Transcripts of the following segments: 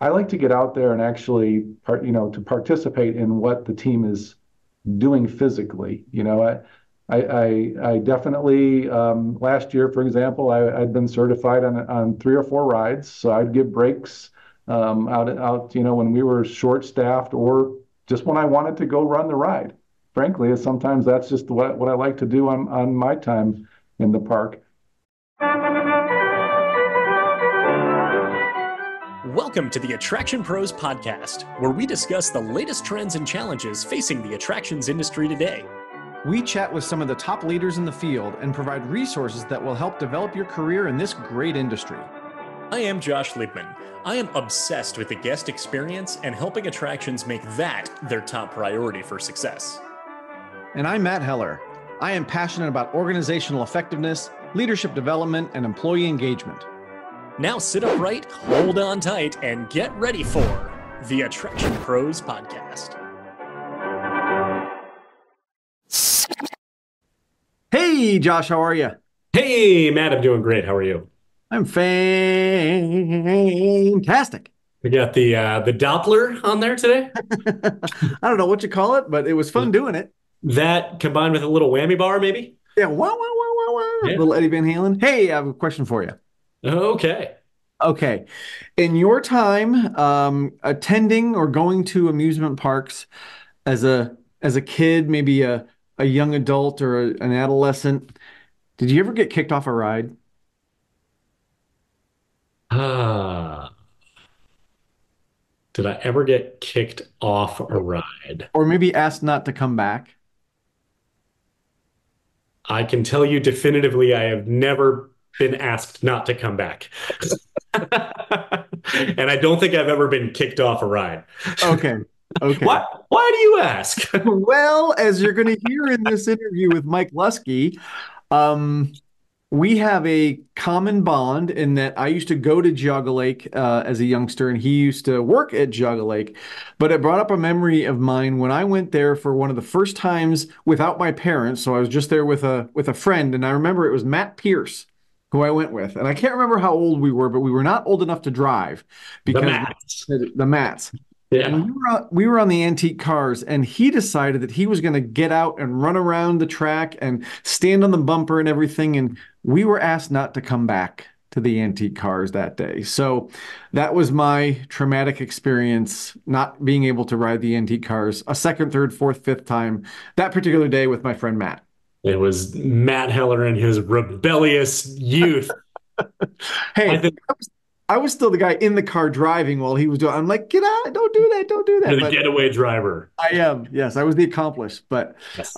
I like to get out there and actually to participate in what the team is doing physically. I definitely last year, for example, I'd been certified on 3 or 4 rides, so I'd give breaks out when we were short staffed or just when I wanted to go run the ride. Frankly, sometimes that's just what I like to do on my time in the park. Welcome to the Attraction Pros podcast, where we discuss the latest trends and challenges facing the attractions industry today. We chat with some of the top leaders in the field and provide resources that will help develop your career in this great industry. I am Josh Liebman. I am obsessed with the guest experience and helping attractions make that their top priority for success. And I'm Matt Heller. I am passionate about organizational effectiveness, leadership development, and employee engagement. Now sit upright, hold on tight, and get ready for the Attraction Pros podcast. Hey, Josh, how are you? Hey, Matt, I'm doing great. How are you? I'm fantastic. We got the Doppler on there today. I don't know what you call it, but it was fun doing it. That combined with a little whammy bar, maybe? Yeah, wow, wow, wow, wow, wow. Yeah. Little Eddie Van Halen. Hey, I have a question for you. Okay. Okay. In your time attending or going to amusement parks as a kid, maybe a young adult or an adolescent, did you ever get kicked off a ride? Did I ever get kicked off a ride? Or maybe asked not to come back? I can tell you definitively I have never been asked not to come back. And I don't think I've ever been kicked off a ride. Okay. Okay. Why do you ask? Well, as you're going to hear in this interview with Mike Lusky, we have a common bond in that I used to go to Geauga Lake as a youngster, and he used to work at Geauga Lake. But it brought up a memory of mine when I went there for one of the first times without my parents. So I was just there with a friend, and I remember it was Matt Pierce who I went with. And I can't remember how old we were, but we were not old enough to drive because the Mats. Yeah. And we were on the antique cars, and he decided that he was going to get out and run around the track and stand on the bumper and everything. And we were asked not to come back to the antique cars that day. So that was my traumatic experience, not being able to ride the antique cars a second, third, fourth, fifth time that particular day with my friend Matt. It was Matt Heller in his rebellious youth. Hey, I was still the guy in the car driving while he was doing. I'm like, get out! Don't do that! Don't do that! You're the getaway driver. I am. Yes, I was the accomplice. But Yes.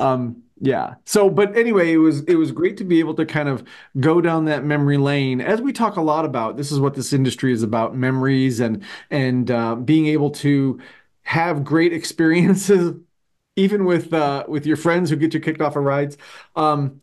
yeah. So, but anyway, it was great to be able to kind of go down that memory lane. As we talk a lot about, this is what this industry is about: memories and being able to have great experiences even with your friends who get you kicked off of rides.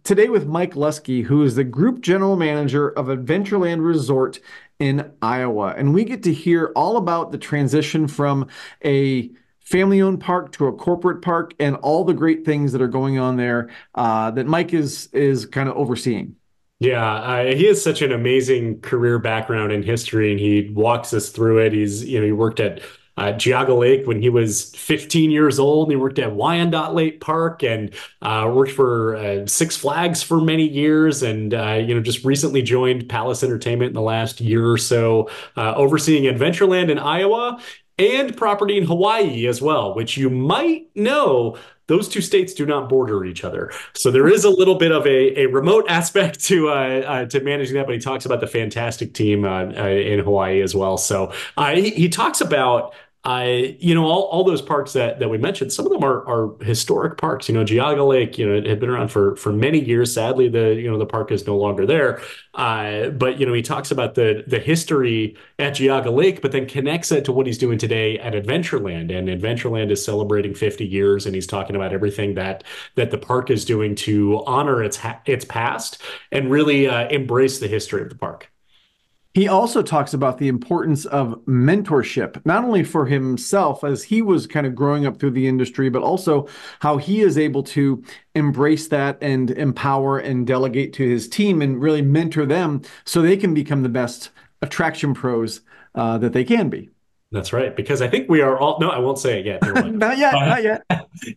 Today with Mike Lusky, who is the Group General Manager of Adventureland Resort in Iowa. And we get to hear all about the transition from a family-owned park to a corporate park and all the great things that are going on there that Mike is kind of overseeing. Yeah, he has such an amazing career background in history, and he walks us through it. He worked at Geauga Lake when he was 15 years old. He worked at Wyandotte Lake Park and worked for Six Flags for many years, and just recently joined Palace Entertainment in the last year or so, overseeing Adventureland in Iowa and property in Hawaii as well, which you might know. Those two states do not border each other. So there is a little bit of a remote aspect to managing that, but he talks about the fantastic team in Hawaii as well. So he talks about all those parks that we mentioned. Some of them are historic parks. Geauga Lake, it had been around for many years. Sadly, the park is no longer there. But he talks about the history at Geauga Lake, but then connects it to what he's doing today at Adventureland. And Adventureland is celebrating 50 years, and he's talking about everything that the park is doing to honor its past and really embrace the history of the park. He also talks about the importance of mentorship, not only for himself as he was kind of growing up through the industry, but also how he is able to embrace that and empower and delegate to his team and really mentor them so they can become the best attraction pros that they can be. That's right, because I think we are all, no, I won't say it yet. Never mind. Not yet, not yet.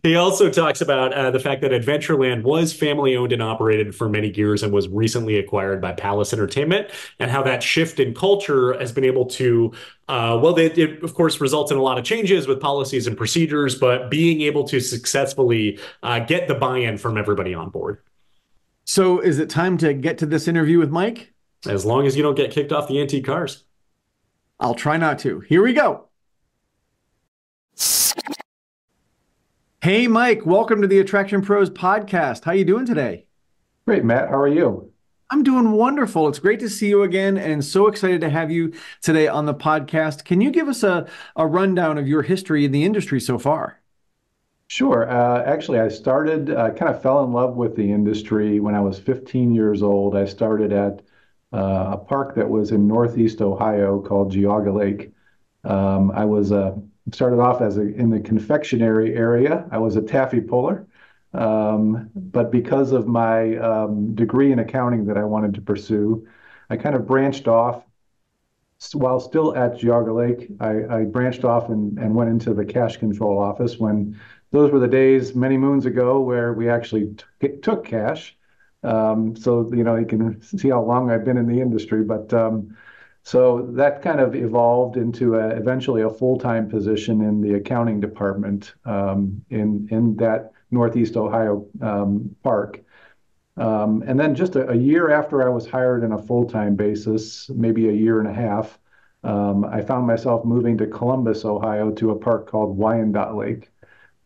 He also talks about the fact that Adventureland was family owned and operated for many years and was recently acquired by Palace Entertainment, and how that shift in culture has been able to, it of course results in a lot of changes with policies and procedures, but being able to successfully get the buy-in from everybody on board. So is it time to get to this interview with Mike? As long as you don't get kicked off the antique cars. I'll try not to. Here we go. Hey, Mike, welcome to the Attraction Pros podcast. How you doing today? Great, Matt. How are you? I'm doing wonderful. It's great to see you again and so excited to have you today on the podcast. Can you give us a rundown of your history in the industry so far? Sure. Actually, I started, kind of fell in love with the industry when I was 15 years old. I started at a park that was in Northeast Ohio called Geauga Lake. I was started off in the confectionery area. I was a taffy puller, but because of my degree in accounting that I wanted to pursue, I kind of branched off. While still at Geauga Lake, I branched off and went into the cash control office when those were the days many moons ago where we actually took cash. So, you can see how long I've been in the industry, but so that kind of evolved into eventually a full-time position in the accounting department in that Northeast Ohio park. And then just a year after I was hired in a full-time basis, maybe a year and a half, I found myself moving to Columbus, Ohio, to a park called Wyandotte Lake,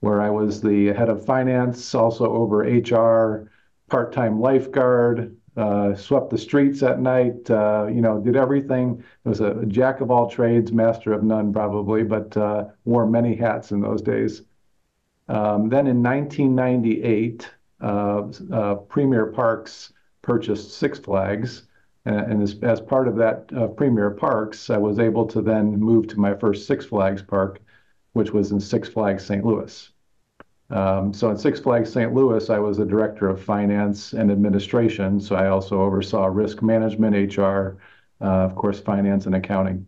where I was the head of finance, also over HR, part-time lifeguard, swept the streets at night, did everything. It was a jack of all trades, master of none, probably, but wore many hats in those days. Then in 1998, Premier Parks purchased Six Flags. And as part of that Premier Parks, I was able to then move to my first Six Flags park, which was in Six Flags St. Louis. So in Six Flags St. Louis, I was the director of finance and administration. So I also oversaw risk management, HR, of course, finance and accounting.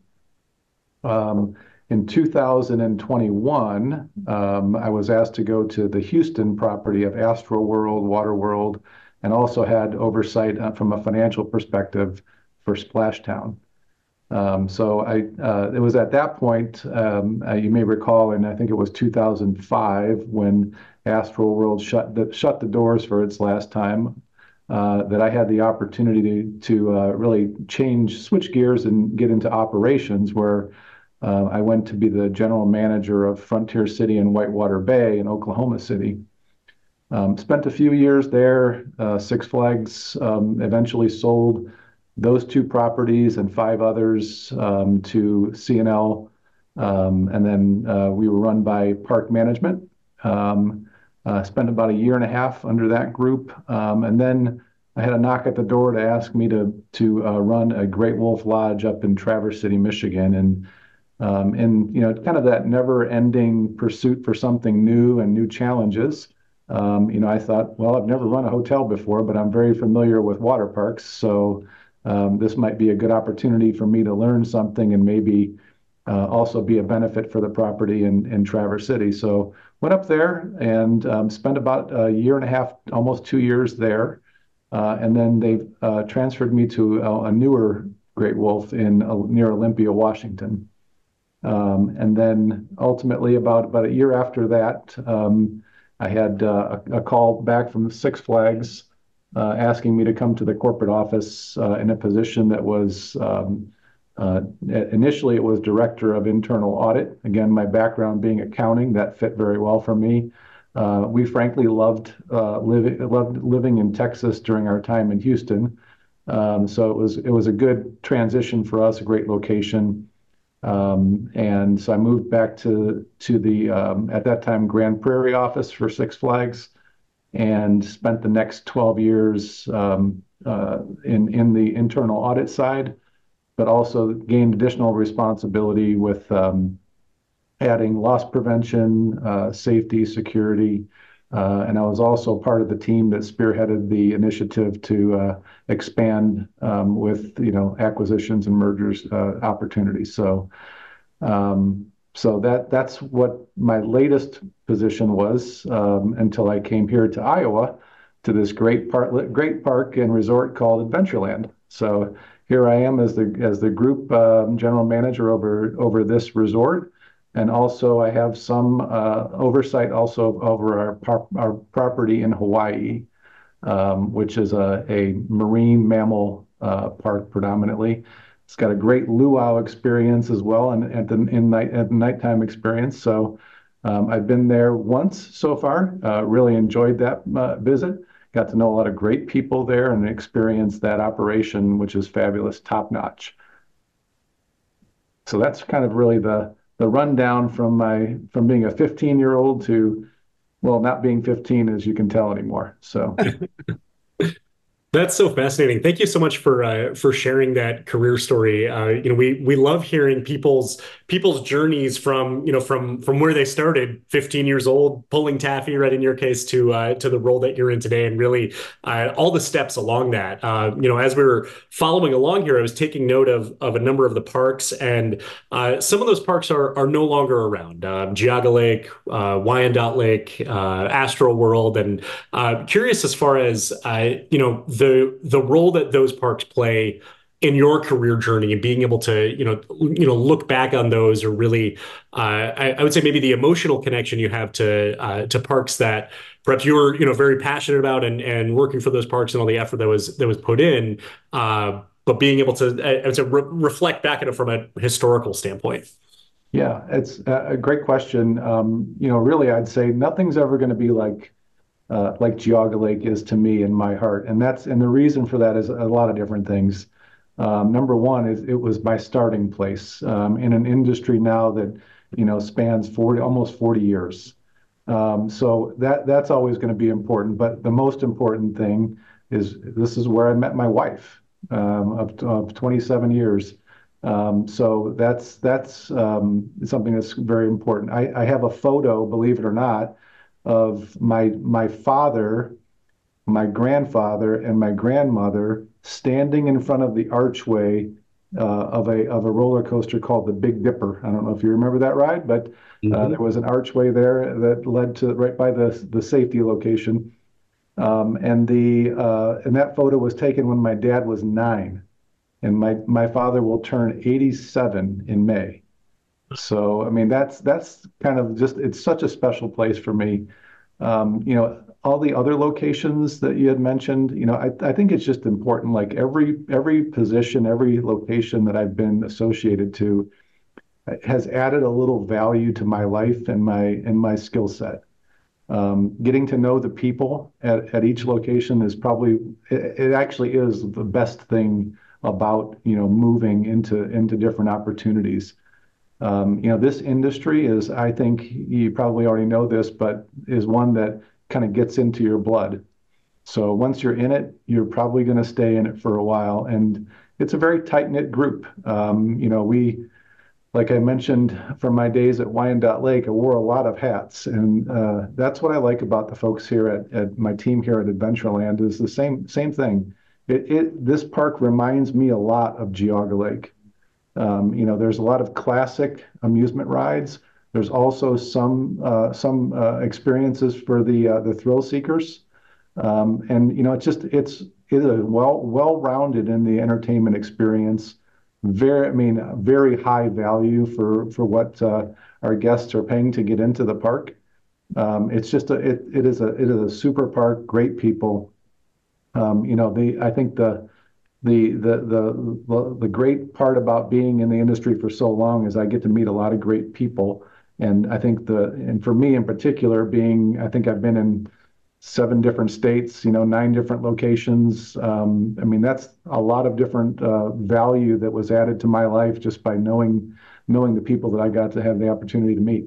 In 2021, I was asked to go to the Houston property of Astroworld, Waterworld, and also had oversight from a financial perspective for Splashtown. It was at that point, you may recall, and I think it was 2005 when Astroworld shut the doors for its last time, that I had the opportunity to really switch gears and get into operations where I went to be the general manager of Frontier City and Whitewater Bay in Oklahoma City. Spent a few years there. Six Flags eventually sold those two properties and five others to C&L. And then we were run by Park Management. Spent about a year and a half under that group. And then I had a knock at the door to ask me to run a Great Wolf Lodge up in Traverse City, Michigan. And kind of that never-ending pursuit for something new and new challenges. I thought, well, I've never run a hotel before, but I'm very familiar with water parks. So this might be a good opportunity for me to learn something and maybe also be a benefit for the property in Traverse City. So went up there and spent about a year and a half, almost 2 years there. And then they transferred me to a newer Great Wolf near Olympia, Washington. And then ultimately about a year after that, I had a call back from Six Flags asking me to come to the corporate office in a position that was initially it was director of internal audit. Again, my background being accounting, that fit very well for me. We frankly loved living in Texas during our time in Houston. So it was a good transition for us, a great location. And so I moved back to the at that time Grand Prairie office for Six Flags, and spent the next 12 years in the internal audit side, but also gained additional responsibility with adding loss prevention, safety, security, and I was also part of the team that spearheaded the initiative to expand with acquisitions and mergers opportunities. So So that's what my latest position was until I came here to Iowa to this great park and resort called Adventureland. So here I am as the group general manager over this resort, and also I have some oversight also over our property in Hawaii, which is a marine mammal park predominantly. It's got a great luau experience as well, and at the nighttime experience. So I've been there once so far. Really enjoyed that visit. Got to know a lot of great people there and experienced that operation, which is fabulous, top notch. So that's kind of really the rundown from being a 15-year-old to, well, not being 15 as you can tell anymore. So That's so fascinating. Thank you so much for sharing that career story. We love hearing people's journeys from from where they started, 15 years old, pulling taffy, right in your case, to the role that you're in today, and really all the steps along that. As we were following along here, I was taking note of a number of the parks, and some of those parks are no longer around. Geauga Lake, Wyandotte Lake, Astro World, and curious as far as the role that those parks play in your career journey and being able to look back on those, or really I would say maybe the emotional connection you have to parks that perhaps you were very passionate about, and working for those parks and all the effort that was put in, but being able to I would say reflect back at it from a historical standpoint. yeah, it's a great question. Really, I'd say nothing's ever going to be like Geauga Lake is to me in my heart. And the reason for that is a lot of different things. Number one is it was my starting place in an industry now that, spans almost 40 years. So that's always going to be important. But the most important thing is this is where I met my wife of 27 years. So that's something that's very important. I have a photo, believe it or not, of my father, my grandfather, and my grandmother standing in front of the archway of a roller coaster called the Big Dipper. I don't know if you remember that ride, but there was an archway there that led to right by the safety location. And that photo was taken when my dad was 9, and my father will turn 87 in May. So, I mean, that's kind of just, it's such a special place for me. All the other locations that you had mentioned, I think it's just important. Like every position, every location that I've been associated to has added a little value to my life and my skill set. Getting to know the people at each location is probably, it actually is the best thing about, moving into different opportunities. This industry is, I think you probably already know this, but is one that kind of gets into your blood. So once you're in it, you're probably going to stay in it for a while. And it's a very tight-knit group. Like I mentioned, from my days at Wyandotte Lake, I wore a lot of hats. And that's what I like about the folks here at my team here at Adventureland is the same thing. This park reminds me a lot of Geauga Lake. There's a lot of classic amusement rides. There's also some experiences for the thrill seekers, and it is well-rounded in the entertainment experience. Very high value for what our guests are paying to get into the park. It is a super park, great people. I think the great part about being in the industry for so long is I get to meet a lot of great people. And I think and for me in particular, I think I've been in 7 different states, 9 different locations. That's a lot of different value that was added to my life just by knowing the people that I got to have the opportunity to meet.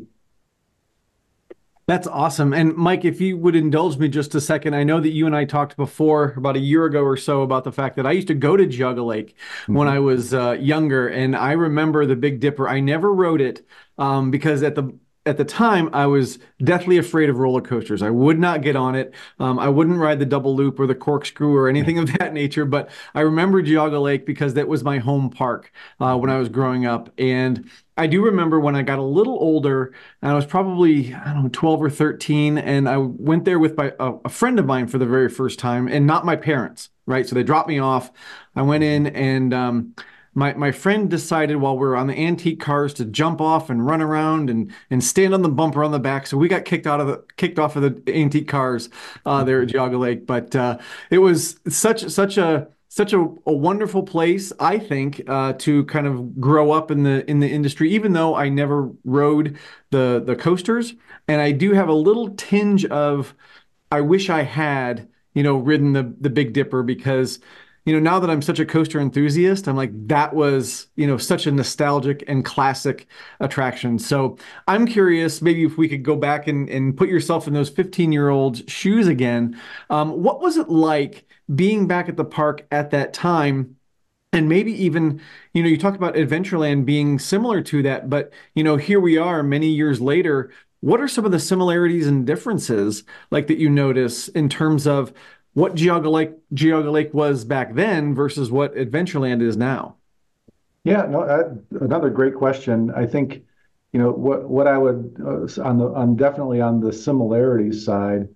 That's awesome. And Mike, if you would indulge me just a second, I know that you and I talked before about a year ago or so about the fact that I used to go to Geauga Lake when I was younger, and I remember the Big Dipper. I never rode it because at the time, I was deathly afraid of roller coasters. I would not get on it. I wouldn't ride the double loop or the corkscrew or anything of that nature. But I remember Geauga Lake because that was my home park when I was growing up. And I do remember when I got a little older, and I was probably, I don't know, 12 or 13, and I went there with a friend of mine for the very first time, and not my parents, right? So they dropped me off. I went in, and my friend decided while we were on the antique cars to jump off and run around and stand on the bumper on the back. So we got kicked off of the antique cars there at Geauga Lake. But it was such a wonderful place, I think, to kind of grow up in the industry, even though I never rode the coasters. And I do have a little tinge of I wish I had, ridden the Big Dipper because now that I'm such a coaster enthusiast, I'm like, that was, such a nostalgic and classic attraction. So I'm curious, maybe if we could go back and put yourself in those 15-year-old shoes again. What was it like being back at the park at that time? And maybe even, you talk about Adventureland being similar to that, but, here we are many years later. What are some of the similarities and differences like that you notice in terms of what Geauga Lake was back then versus what Adventureland is now? Yeah, no, another great question. I think, what I would on definitely on the similarities side,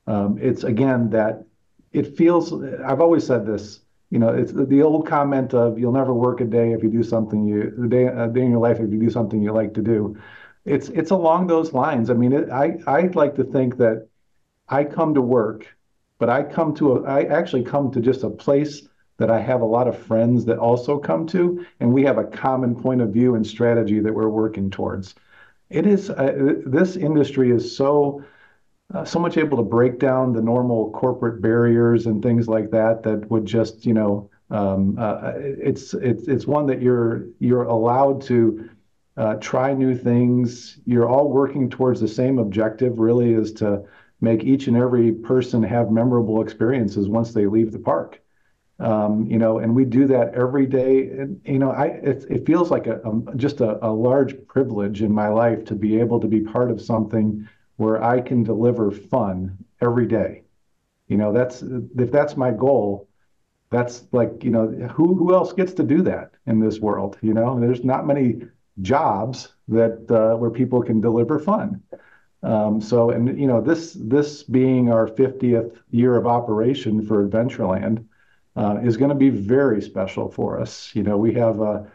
it's again that it feels. I've always said this. It's the old comment of you'll never work a day if you do something a day in your life if you do something you like to do. It's along those lines. I mean, I'd like to think that I come to work, but I actually come to just a place that I have a lot of friends that also come to, and we have a common point of view and strategy that we're working towards. It is this industry is so much able to break down the normal corporate barriers and things like that that would just it's one that you're allowed to try new things. You're all working towards the same objective, really, is to make each and every person have memorable experiences once they leave the park. And we do that every day. And, it feels like just a large privilege in my life to be able to be part of something where I can deliver fun every day. If that's my goal, that's like, who else gets to do that in this world? There's not many jobs that where people can deliver fun. This being our 50th year of operation for Adventureland is going to be very special for us. We have an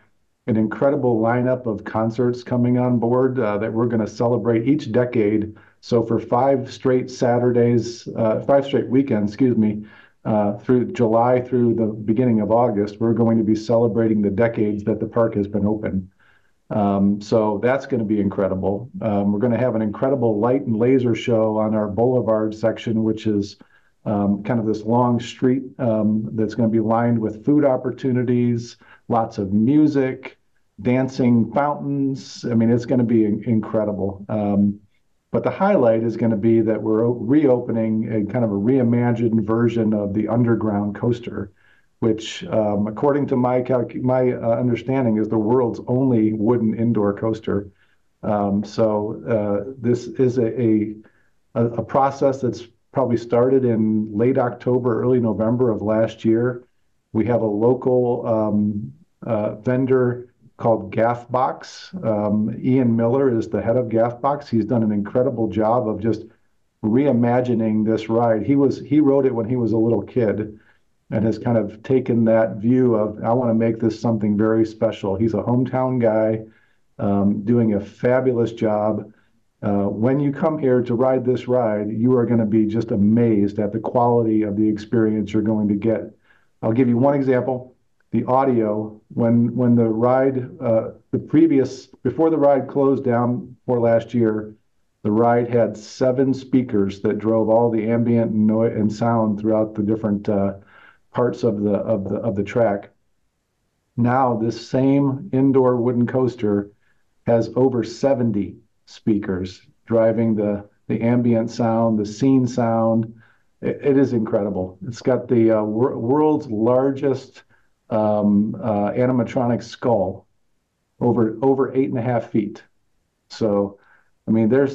incredible lineup of concerts coming on board that we're going to celebrate each decade. So for 5 straight weekends, excuse me, through July through the beginning of August, we're going to be celebrating the decades that the park has been open. So that's going to be incredible. We're going to have an incredible light and laser show on our boulevard section, which is kind of this long street that's going to be lined with food opportunities, lots of music, dancing fountains. I mean, it's going to be incredible. But the highlight is going to be that we're reopening a kind of a reimagined version of the underground coaster, which, according to my understanding, is the world's only wooden indoor coaster. This is a process that's probably started in late October, early November of last year. We have a local vendor called Gaff Box. Ian Miller is the head of Gaff Box. He's done an incredible job of just reimagining this ride. He wrote it when he was a little kid and has kind of taken that view of, I want to make this something very special. He's a hometown guy doing a fabulous job. When you come here to ride this ride, you are going to be just amazed at the quality of the experience you're going to get. I'll give you one example. The audio, when the ride, before the ride closed down for last year, the ride had 7 speakers that drove all the ambient noise and sound throughout the different parts of the track. Now, this same indoor wooden coaster has over 70 speakers driving the ambient sound, the scene sound. It is incredible. It's got the world's largest animatronic skull, over 8.5 feet. So I mean, there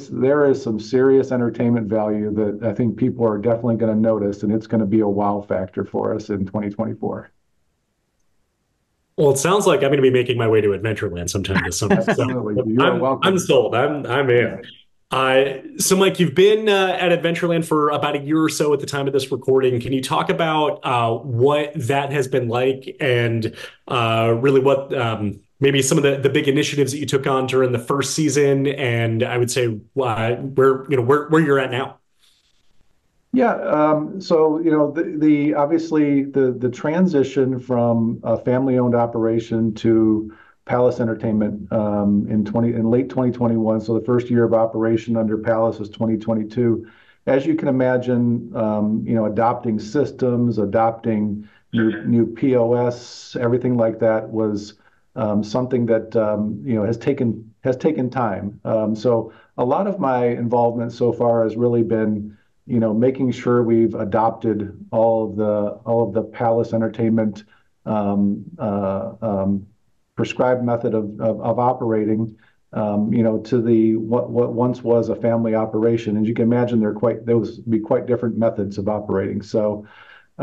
is some serious entertainment value that I think people are definitely going to notice, and it's going to be a wow factor for us in 2024. Well, it sounds like I'm going to be making my way to Adventureland sometime this summer. So Absolutely. You are I'm welcome. sold. I'm Yeah. in. So Mike, you've been at Adventureland for about a year or so at the time of this recording. Can you talk about what that has been like and really what maybe some of the big initiatives that you took on during the first season, and I would say where you're at now? Yeah, so the obviously the transition from a family-owned operation to Palace Entertainment in late 2021. So the first year of operation under Palace was 2022. As you can imagine, adopting systems, adopting new POS, everything like that was something that has taken time. So a lot of my involvement so far has really been making sure we've adopted all of the Palace Entertainment um, uh, um, prescribed method of operating, to the what once was a family operation. And you can imagine those be quite different methods of operating. So a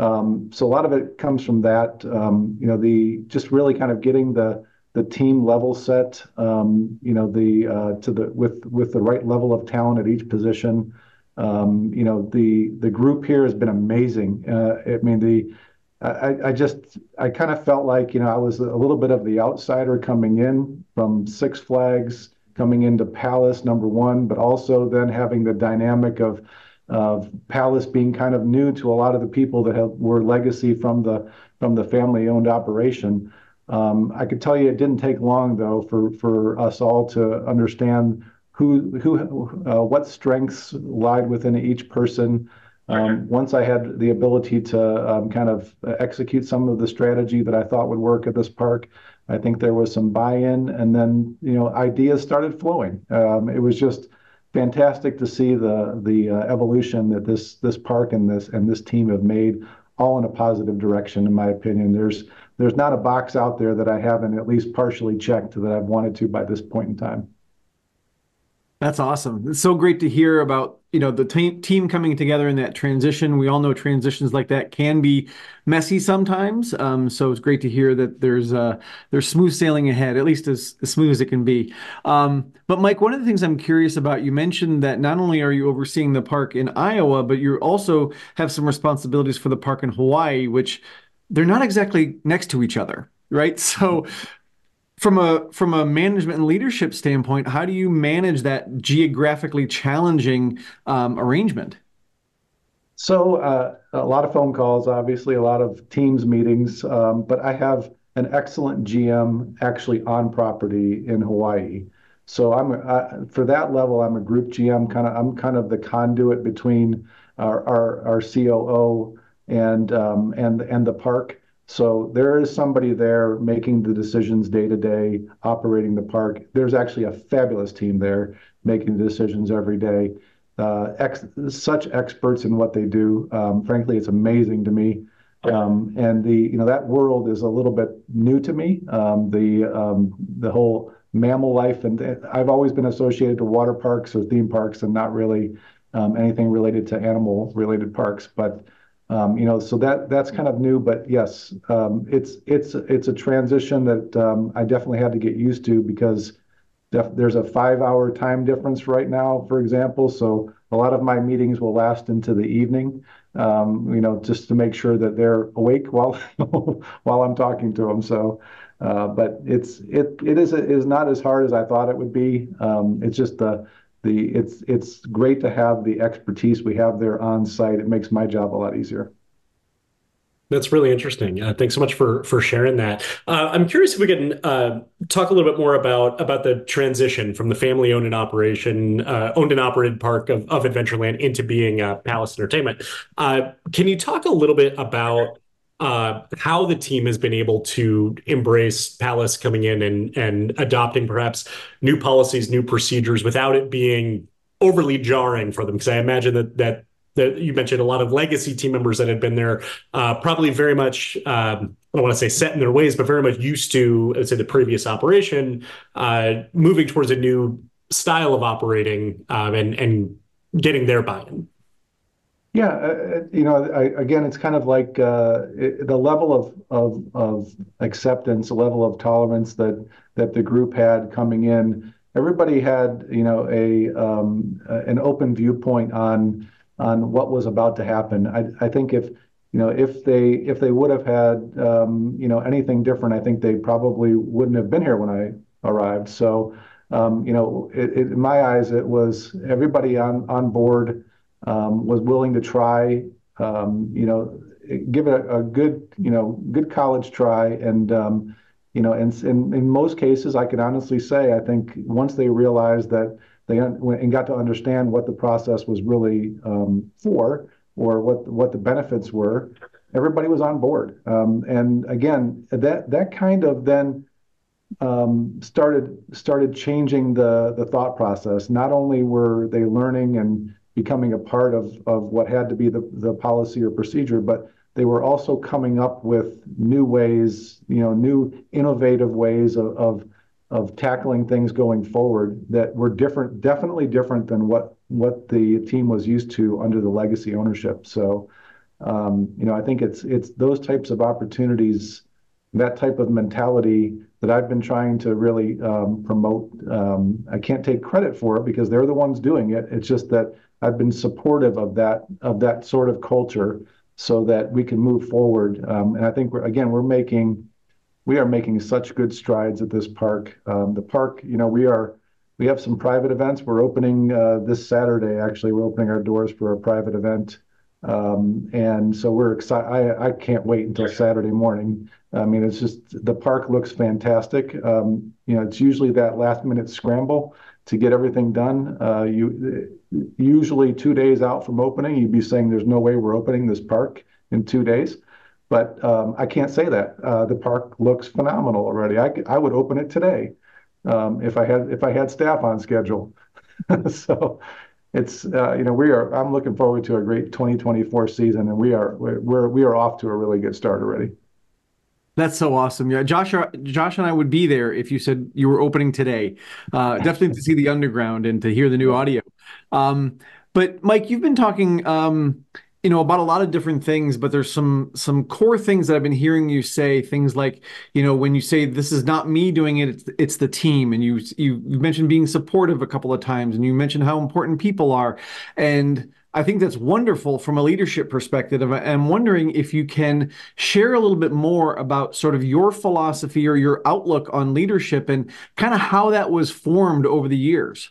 lot of it comes from that. The just really kind of getting the team level set. The to the with the right level of talent at each position. The group here has been amazing. I mean, I kind of felt like I was a little bit of the outsider coming in from Six Flags, coming into Palace number one, but also then having the dynamic of Palace being kind of new to a lot of the people that were legacy from the family-owned operation. I could tell you it didn't take long though for us all to understand what strengths lied within each person. Once I had the ability to kind of execute some of the strategy that I thought would work at this park, I think there was some buy-in, and then ideas started flowing. It was just fantastic to see the evolution that this park and this team have made, all in a positive direction, in my opinion. There's not a box out there that I haven't at least partially checked that I've wanted to by this point in time. That's awesome. It's so great to hear about, the team coming together in that transition. We all know transitions like that can be messy sometimes. So it's great to hear that there's smooth sailing ahead, at least as smooth as it can be. But Mike, one of the things I'm curious about, you mentioned that not only are you overseeing the park in Iowa, but you also have some responsibilities for the park in Hawaii, which they're not exactly next to each other, right? So from a management and leadership standpoint, how do you manage that geographically challenging arrangement? So a lot of phone calls, obviously, a lot of Teams meetings, but I have an excellent GM actually on property in Hawaii. So for that level, I'm a group GM. I'm kind of the conduit between our COO and the park. So there is somebody there making the decisions day to day, operating the park. There's actually a fabulous team there making the decisions every day. Such experts in what they do. Frankly, it's amazing to me. And that world is a little bit new to me. The whole mammal life, and I've always been associated to water parks or theme parks, and not really anything related to animal related parks. But so that's kind of new. But yes, it's a transition that I definitely had to get used to because there's a 5 hour time difference right now, for example. So a lot of my meetings will last into the evening, just to make sure that they're awake while while I'm talking to them. But it is not as hard as I thought it would be. It's just it's great to have the expertise we have there on site. It makes my job a lot easier. That's really interesting. Thanks so much for sharing that. I'm curious if we can talk a little bit more about the transition from the family owned and operated park of Adventureland into being Palace Entertainment. Can you talk a little bit about how the team has been able to embrace Palace coming in and adopting perhaps new policies, new procedures without it being overly jarring for them? Because I imagine that you mentioned a lot of legacy team members that had been there, probably very much, I don't want to say set in their ways, but very much used to, let's say, the previous operation, moving towards a new style of operating, and getting their buy-in. Yeah, again, it's kind of like the level of acceptance, the level of tolerance that the group had coming in. Everybody had, a an open viewpoint on what was about to happen. I think if they would have had anything different, I think they probably wouldn't have been here when I arrived. So, in my eyes, it was everybody on board, was willing to try, give it a good, good college try. And, and in most cases, I can honestly say, I think once they realized that they and got to understand what the process was really for, or what the benefits were, everybody was on board. And again, that kind of then started changing the thought process. Not only were they learning and becoming a part of what had to be the policy or procedure, but they were also coming up with new ways, new innovative ways of tackling things going forward that were different, definitely different than what the team was used to under the legacy ownership. So, I think it's those types of opportunities, that type of mentality that I've been trying to really promote. I can't take credit for it because they're the ones doing it. It's just that I've been supportive of that sort of culture so that we can move forward. And I think we are making such good strides at this park. The park, we have some private events. We're opening this Saturday. Actually, we're opening our doors for a private event. And so we're excited. I can't wait until Saturday morning. I mean, it's just the park looks fantastic. It's usually that last minute scramble to get everything done. You usually 2 days out from opening, you'd be saying there's no way we're opening this park in 2 days. But I can't say that. The park looks phenomenal already. I would open it today if I had staff on schedule. So it's I'm looking forward to a great 2024 season, and we are off to a really good start already. That's so awesome. Yeah, Josh and I would be there if you said you were opening today. Definitely to see the underground and to hear the new audio. But Mike, you've been talking, about a lot of different things, but there's some core things that I've been hearing you say. Things like, when you say this is not me doing it, it's the team, and you mentioned being supportive a couple of times, and you mentioned how important people are, and I think that's wonderful from a leadership perspective. I'm wondering if you can share a little bit more about sort of your philosophy or your outlook on leadership and kind of how that was formed over the years.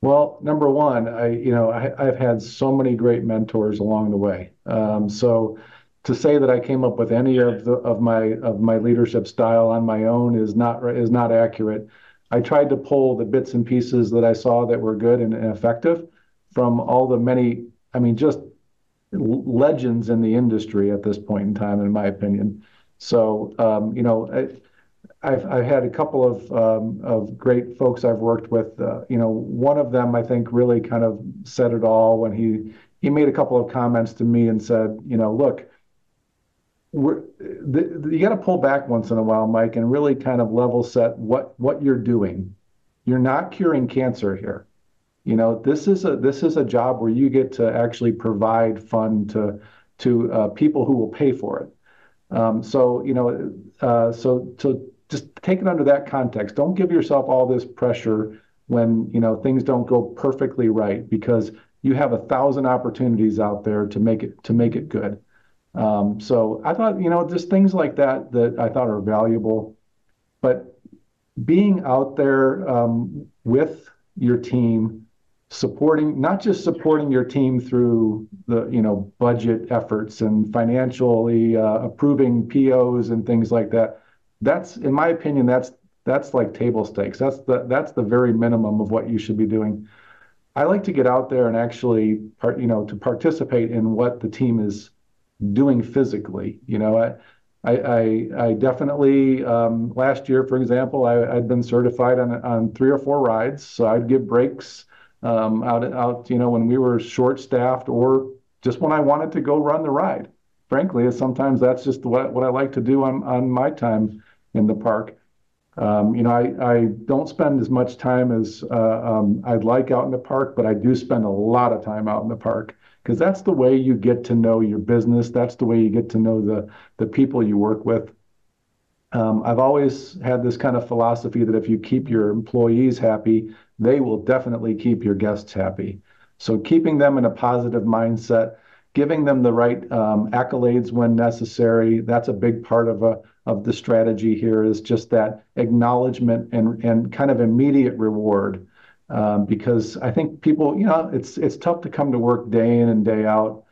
Well, number one, I've had so many great mentors along the way. So to say that I came up with any of my leadership style on my own is not accurate. I tried to pull the bits and pieces that I saw that were good and effective from all the many, just legends in the industry at this point in time, in my opinion. So, I've had a couple of great folks I've worked with. One of them I think really kind of said it all when he made a couple of comments to me and said, look, you got to pull back once in a while, Mike, and really kind of level set what you're doing. You're not curing cancer here. This is a job where you get to actually provide fun to people who will pay for it. So just take it under that context. Don't give yourself all this pressure when things don't go perfectly right, because you have 1,000 opportunities out there to make it good. So I thought just things like that I thought are valuable, but being out there with your team, not just supporting your team through the budget efforts and financially approving POs and things like that. That's, in my opinion, that's like table stakes. That's the very minimum of what you should be doing. I like to get out there and actually to participate in what the team is doing physically. I definitely last year, for example, I'd been certified on 3 or 4 rides, so I'd give breaks out when we were short staffed, or just when I wanted to go run the ride. Frankly, sometimes that's just what I like to do on my time in the park. I don't spend as much time as I'd like out in the park, but I do spend a lot of time out in the park because that's the way you get to know your business. That's the way you get to know the people you work with. I've always had this kind of philosophy that if you keep your employees happy, they will definitely keep your guests happy. So keeping them in a positive mindset, giving them the right accolades when necessary, that's a big part of the strategy here is just that acknowledgement and kind of immediate reward. Because I think people, it's tough to come to work day in and day out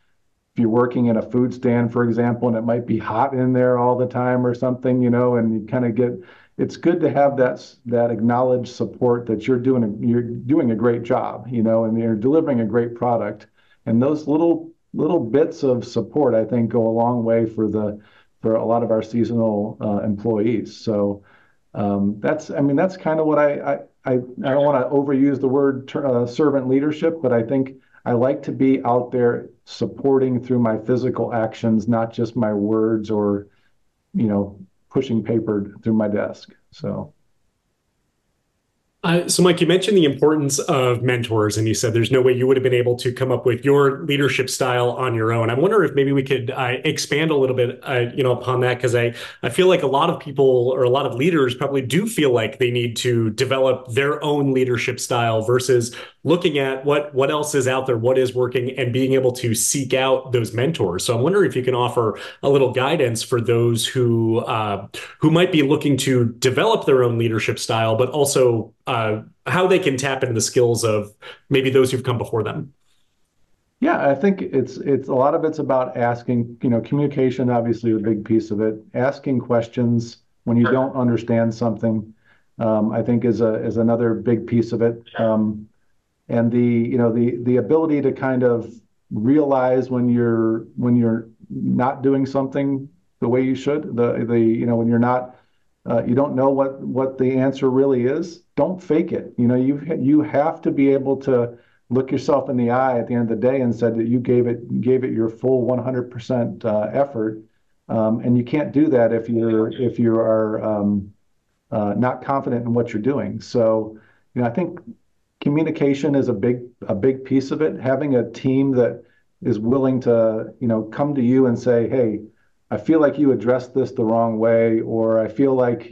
if you're working in a food stand, for example, and it might be hot in there all the time or something, and you kind of it's good to have that acknowledged support that you're doing a great job, and you're delivering a great product. And those little bits of support, I think, go a long way for a lot of our seasonal employees. So that's kind of what I don't want to overuse the word servant leadership, but I think I like to be out there supporting through my physical actions, not just my words or, pushing paper through my desk. So. So, Mike, you mentioned the importance of mentors, and you said there's no way you would have been able to come up with your leadership style on your own. I wonder if maybe we could expand a little bit, upon that, because I feel like a lot of people or a lot of leaders probably do feel like they need to develop their own leadership style versus looking at what else is out there, what is working, and being able to seek out those mentors. So, I'm wondering if you can offer a little guidance for those who might be looking to develop their own leadership style, but also how they can tap into the skills of maybe those who've come before them. Yeah, I think it's a lot of it's about asking, communication obviously a big piece of it. Asking questions when you don't understand something, I think is another big piece of it. And the ability to kind of realize when you're not doing something the way you should, when you're not you don't know what the answer really is, don't fake it. You have to be able to look yourself in the eye at the end of the day and said that you gave it your full 100% effort. And you can't do that if you are not confident in what you're doing. So, I think communication is a big piece of it. Having a team that is willing to, come to you and say, "Hey, I feel like you addressed this the wrong way," or I feel like,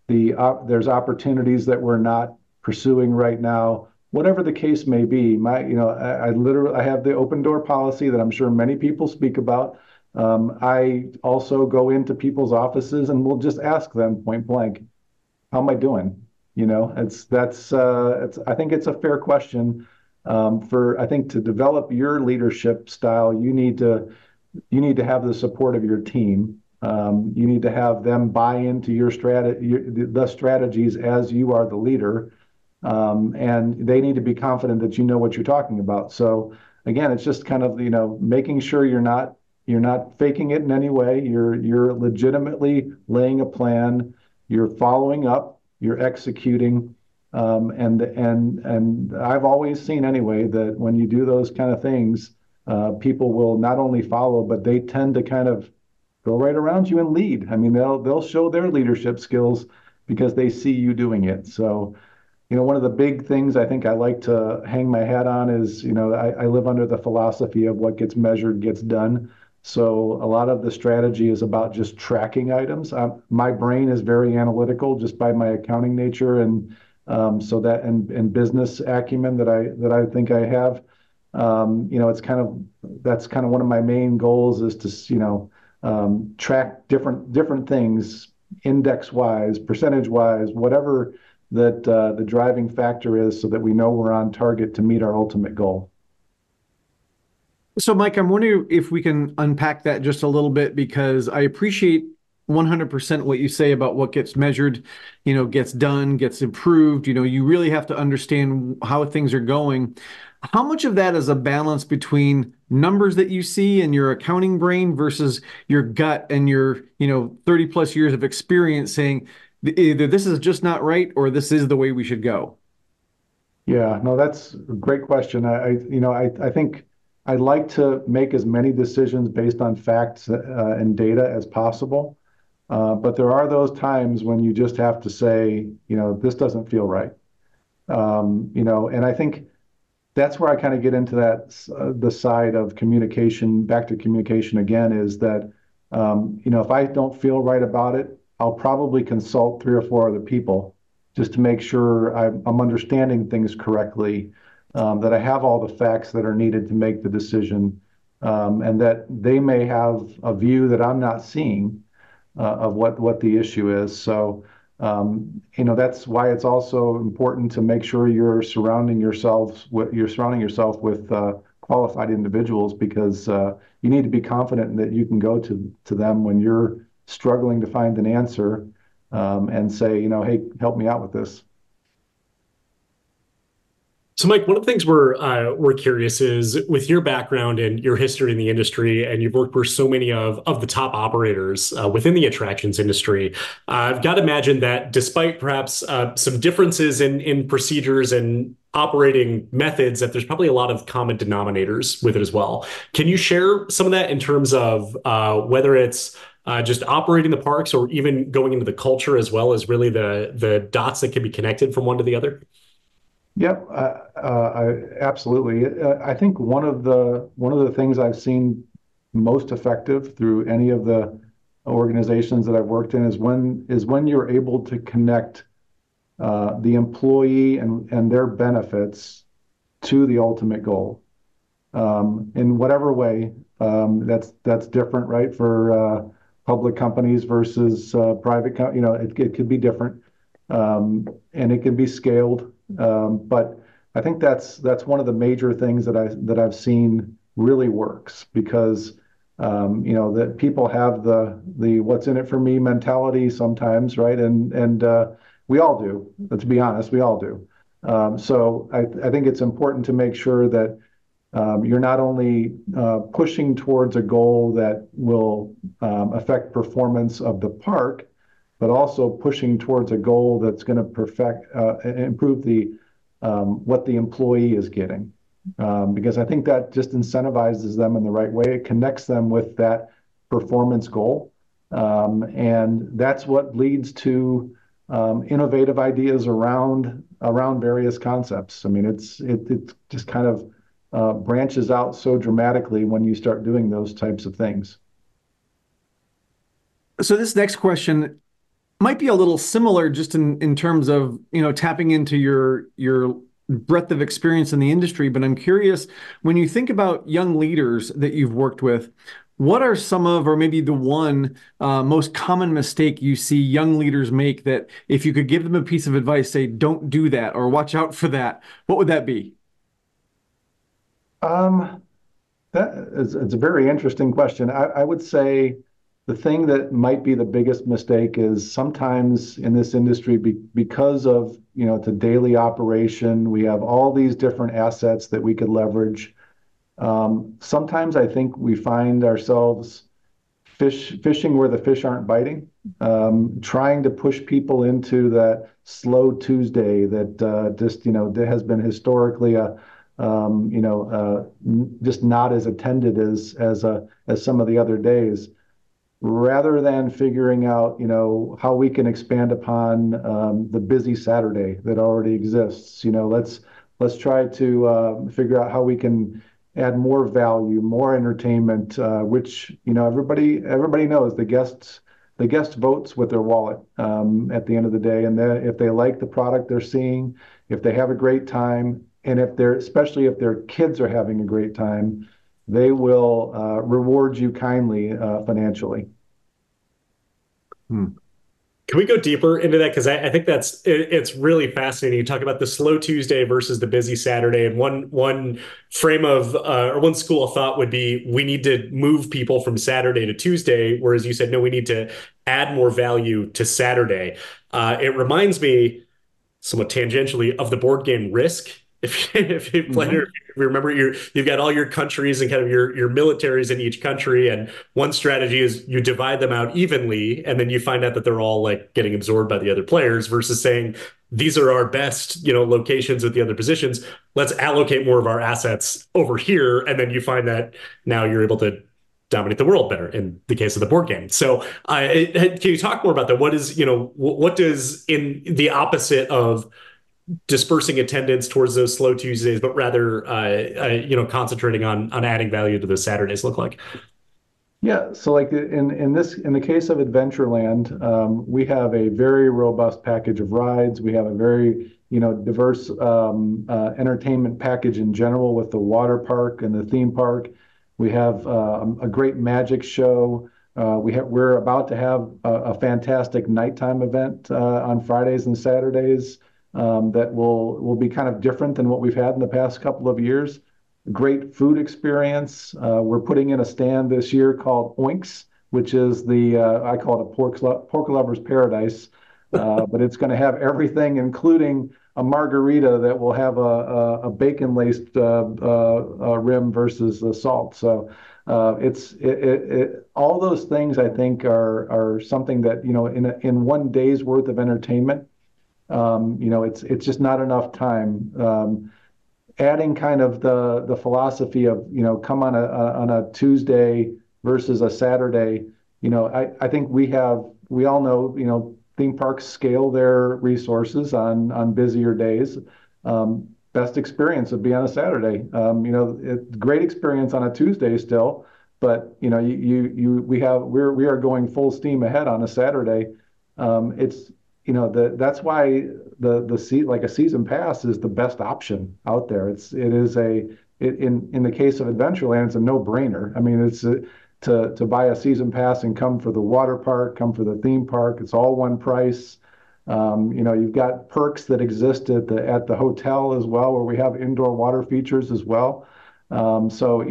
there's opportunities that we're not pursuing right now. Whatever the case may be, I literally I have the open door policy that I'm sure many people speak about. I also go into people's offices and we'll just ask them point blank, "How am I doing?" I think it's a fair question. I think to develop your leadership style, you need to have the support of your team. You need to have them buy into the strategies as you are the leader, and they need to be confident that you know what you're talking about. So again, it's just kind of making sure you're not faking it in any way. You're legitimately laying a plan. You're following up. You're executing. And I've always seen anyway that when you do those kind of things, people will not only follow, but they tend to kind of go right around you and lead. I mean, they'll show their leadership skills because they see you doing it. So, one of the big things I think I like to hang my hat on is, I live under the philosophy of what gets measured gets done. So a lot of the strategy is about just tracking items. My brain is very analytical just by my accounting nature, and so that and business acumen that I think I have. That's kind of one of my main goals is to, track different things, index wise, percentage wise, whatever that the driving factor is, so that we know we're on target to meet our ultimate goal. So, Mike, I'm wondering if we can unpack that just a little bit, because I appreciate 100% what you say about what gets measured, gets done, gets improved. You really have to understand how things are going. How much of that is a balance between numbers that you see in your accounting brain versus your gut and your, 30 plus years of experience saying either this is just not right or this is the way we should go? Yeah, no, that's a great question. I think I'd like to make as many decisions based on facts and data as possible. But there are those times when you just have to say, this doesn't feel right. And I think that's where I kind of get into the side of communication, back to communication again, is that, if I don't feel right about it, I'll probably consult three or four other people just to make sure I'm understanding things correctly, that I have all the facts that are needed to make the decision, and that they may have a view that I'm not seeing, of what the issue is. So, that's why it's also important to make sure you're surrounding yourself with qualified individuals, because you need to be confident that you can go to them when you're struggling to find an answer, and say, hey, help me out with this. So, Mike, one of the things we're curious is with your background and your history in the industry, and you've worked with so many of the top operators within the attractions industry. I've got to imagine that despite perhaps some differences in procedures and operating methods, that there's probably a lot of common denominators with it as well. Can you share some of that in terms of whether it's just operating the parks or even going into the culture as well as really the dots that can be connected from one to the other? Yep, absolutely. I think one of the things I've seen most effective through any of the organizations that I've worked in is when you're able to connect the employee and their benefits to the ultimate goal, in whatever way. That's different, right? For public companies versus it could be different, and it can be scaled. But I think that's one of the major things that I've seen really works, because that people have the what's in it for me mentality sometimes, right? And we all do. Let's be honest, we all do. So I think it's important to make sure that you're not only pushing towards a goal that will affect performance of the park, but also pushing towards a goal that's going to improve the what the employee is getting. Because I think that just incentivizes them in the right way. It connects them with that performance goal. And that's what leads to innovative ideas around various concepts. I mean, it just kind of branches out so dramatically when you start doing those types of things. So this next question might be a little similar just in terms of, tapping into your breadth of experience in the industry, but I'm curious, when you think about young leaders that you've worked with, what are some of, or maybe the one most common mistake you see young leaders make that if you could give them a piece of advice, say, don't do that or watch out for that, what would that be? Um, it's a very interesting question. I would say the thing that might be the biggest mistake is sometimes in this industry, because of, it's a daily operation, we have all these different assets that we could leverage. Sometimes I think we find ourselves fishing where the fish aren't biting, trying to push people into that slow Tuesday that that has been historically just not as attended as some of the other days, rather than figuring out, how we can expand upon the busy Saturday that already exists. Let's try to figure out how we can add more value, more entertainment, which everybody knows the guest votes with their wallet, at the end of the day, and if they like the product they're seeing, if they have a great time, and especially if their kids are having a great time, they will reward you kindly, financially. Hmm. Can we go deeper into that? Because I think it's really fascinating. You talk about the slow Tuesday versus the busy Saturday, and one frame of or one school of thought would be we need to move people from Saturday to Tuesday, whereas you said no, we need to add more value to Saturday. It reminds me somewhat tangentially of the board game Risk. If you play it, Hmm. if you remember, you've got all your countries and kind of your militaries in each country, and one strategy is you divide them out evenly, and then you find out that they're all like getting absorbed by the other players, versus saying these are our best, locations with the other positions. Let's allocate more of our assets over here, and then you find that now you're able to dominate the world better in the case of the board game. So, can you talk more about that? What is, what does in the opposite of dispersing attendance towards those slow Tuesdays, but rather, concentrating on adding value to those Saturdays look like? Yeah, so like in the case of Adventureland, we have a very robust package of rides. We have a very diverse entertainment package in general with the water park and the theme park. We have a great magic show. We're about to have a fantastic nighttime event on Fridays and Saturdays that will be kind of different than what we've had in the past couple of years. Great food experience. We're putting in a stand this year called Oinks, which is I call it a pork lover's paradise, but it's going to have everything, including a margarita that will have a bacon laced rim versus the salt. So all those things I think are something that in one day's worth of entertainment, it's just not enough time. Adding kind of the philosophy of come on a Tuesday versus a Saturday. I think we all know theme parks scale their resources on busier days. Best experience would be on a Saturday. Great experience on a Tuesday still, but we are going full steam ahead on a Saturday. That's why like a season pass is the best option out there. In the case of Adventureland, it's a no-brainer. I mean, it's to buy a season pass and come for the water park, come for the theme park. It's all one price. You've got perks that exist at the hotel as well, where we have indoor water features as well. So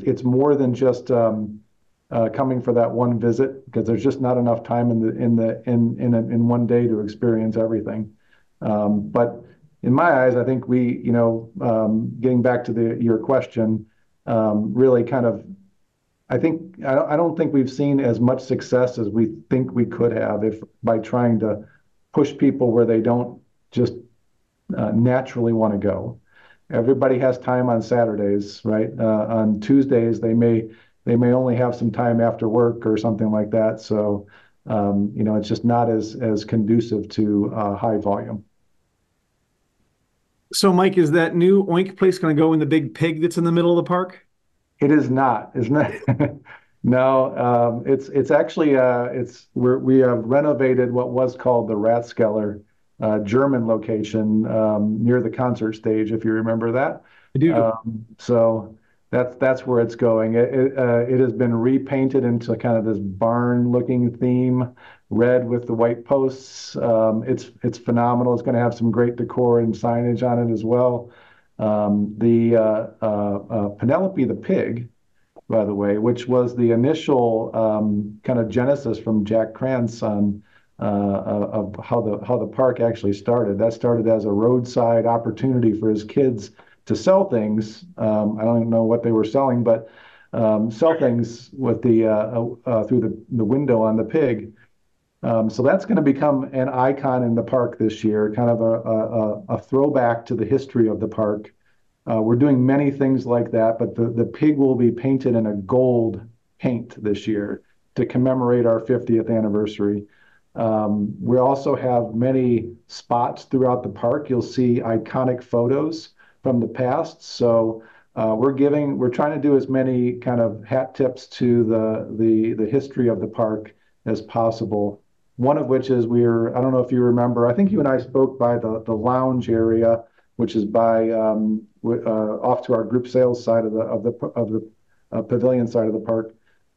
it's more than just coming for that one visit, because there's just not enough time in one day to experience everything. But in my eyes, I think getting back to your question, really kind of, I don't think we've seen as much success as we think we could have if by trying to push people where they don't just naturally want to go. Everybody has time on Saturdays, right? On Tuesdays, they may only have some time after work or something like that. So, it's just not as conducive to high volume. So, Mike, is that new Oink place going to go in the big pig that's in the middle of the park? It is not, isn't it? No, it's actually we have renovated what was called the Ratskeller German location near the concert stage, if you remember that. I do. So that's where it's going. It has been repainted into kind of this barn-looking theme, red with the white posts. It's phenomenal. It's going to have some great decor and signage on it as well. The Penelope the pig, by the way, which was the initial kind of genesis from Jack Krantz on of how the park actually started. That started as a roadside opportunity for his kids to sell things. I don't even know what they were selling, but sell things with through the window on the pig. So that's going to become an icon in the park this year, kind of a throwback to the history of the park. We're doing many things like that, but the pig will be painted in a gold paint this year to commemorate our 50th anniversary. We also have many spots throughout the park. You'll see iconic photos from the past. So we're trying to do as many kind of hat tips to the history of the park as possible. One of which is I don't know if you remember, I think you and I spoke by the lounge area, which is by off to our group sales side of the pavilion side of the park.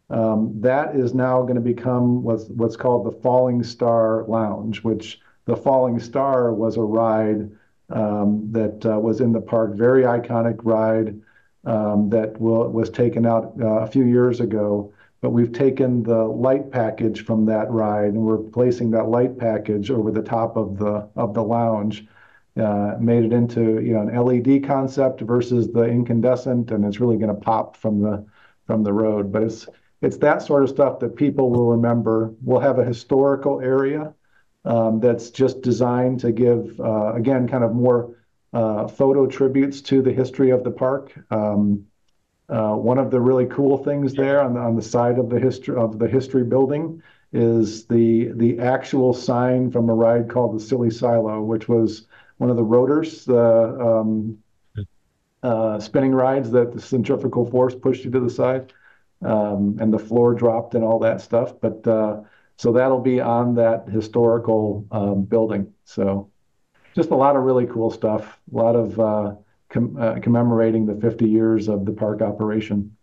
That is now going to become what's called the Falling Star Lounge, which the Falling Star was a ride that was in the park, very iconic ride that was taken out a few years ago. But we've taken the light package from that ride and we're placing that light package over the top of the lounge. Made it into an LED concept versus the incandescent, and it's really going to pop from the road. But it's that sort of stuff that people will remember. We'll have a historical area that's just designed to give again kind of more photo tributes to the history of the park. One of the really cool things there on the side of the history building is the actual sign from a ride called the Silly Silo, which was one of the rotors, the spinning rides that the centrifugal force pushed you to the side, and the floor dropped and all that stuff. But so that'll be on that historical building. So just a lot of really cool stuff. A lot of commemorating the 50 years of the park operation.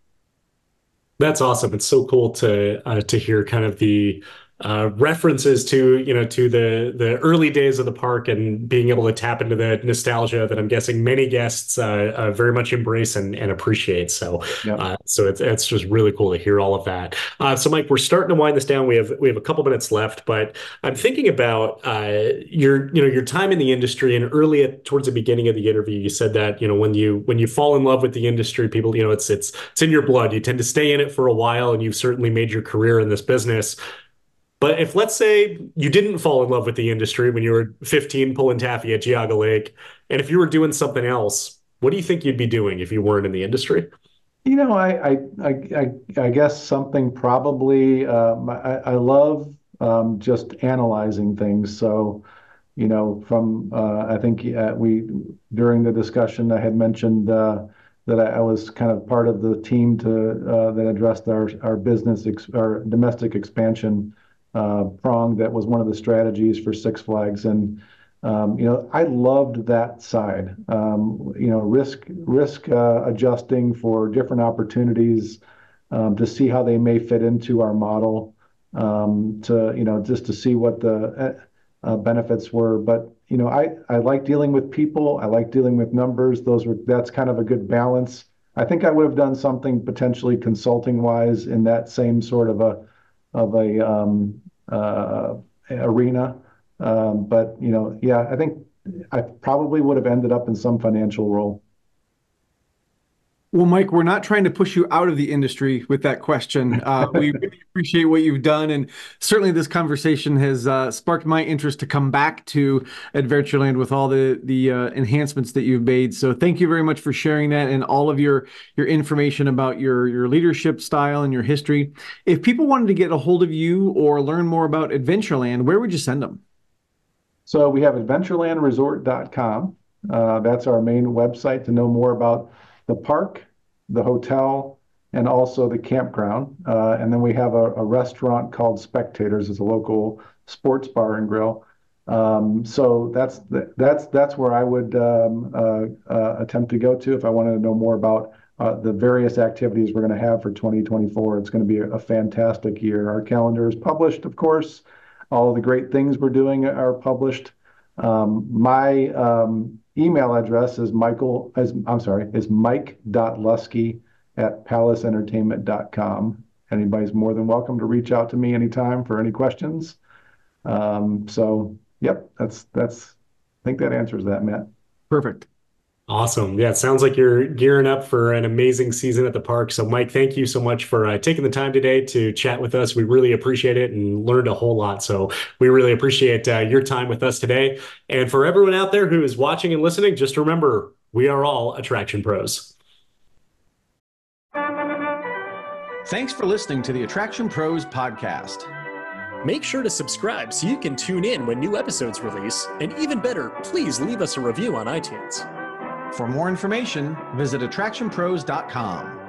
That's awesome. It's so cool to hear kind of the references to to the early days of the park and being able to tap into the nostalgia that I'm guessing many guests very much embrace and appreciate. So Yep. so it's just really cool to hear all of that. So Mike, we're starting to wind this down. We have a couple minutes left, but I'm thinking about your time in the industry and towards the beginning of the interview, you said that when you fall in love with the industry, people it's in your blood. You tend to stay in it for a while, and you've certainly made your career in this business. But if, let's say, you didn't fall in love with the industry when you were 15 pulling taffy at Geauga Lake, and if you were doing something else, what do you think you'd be doing if you weren't in the industry? I guess something probably. I love just analyzing things. So, from I think we during the discussion I had mentioned that I was kind of part of the team that addressed our domestic expansion prong. That was one of the strategies for Six Flags, and I loved that side. Risk adjusting for different opportunities to see how they may fit into our model. To just to see what the benefits were. But I like dealing with people. I like dealing with numbers. That's kind of a good balance. I think I would have done something potentially consulting wise in that same sort of a arena. But yeah, I think I probably would have ended up in some financial role. Well, Mike, we're not trying to push you out of the industry with that question. We really appreciate what you've done, and certainly this conversation has sparked my interest to come back to Adventureland with all the enhancements that you've made. So, thank you very much for sharing that and all of your information about your leadership style and your history. If people wanted to get a hold of you or learn more about Adventureland, where would you send them? So we have adventurelandresort.com. That's our main website to know more about the park, the hotel, and also the campground. And then we have a restaurant called Spectators. It's a local sports bar and grill. So that's where I would attempt to go to if I wanted to know more about the various activities we're going to have for 2024. It's going to be a fantastic year. Our calendar is published, of course. All of the great things we're doing are published. My email address is mike.lusky@palaceentertainment.com. Anybody's more than welcome to reach out to me anytime for any questions. So yep, I think that answers that, Matt. Perfect. Awesome. Yeah, it sounds like you're gearing up for an amazing season at the park. So, Mike, thank you so much for taking the time today to chat with us. We really appreciate it and learned a whole lot. So, we really appreciate your time with us today. And for everyone out there who is watching and listening, just remember, we are all attraction pros. Thanks for listening to the Attraction Pros podcast. Make sure to subscribe so you can tune in when new episodes release. And even better, please leave us a review on iTunes. For more information, visit attractionpros.com.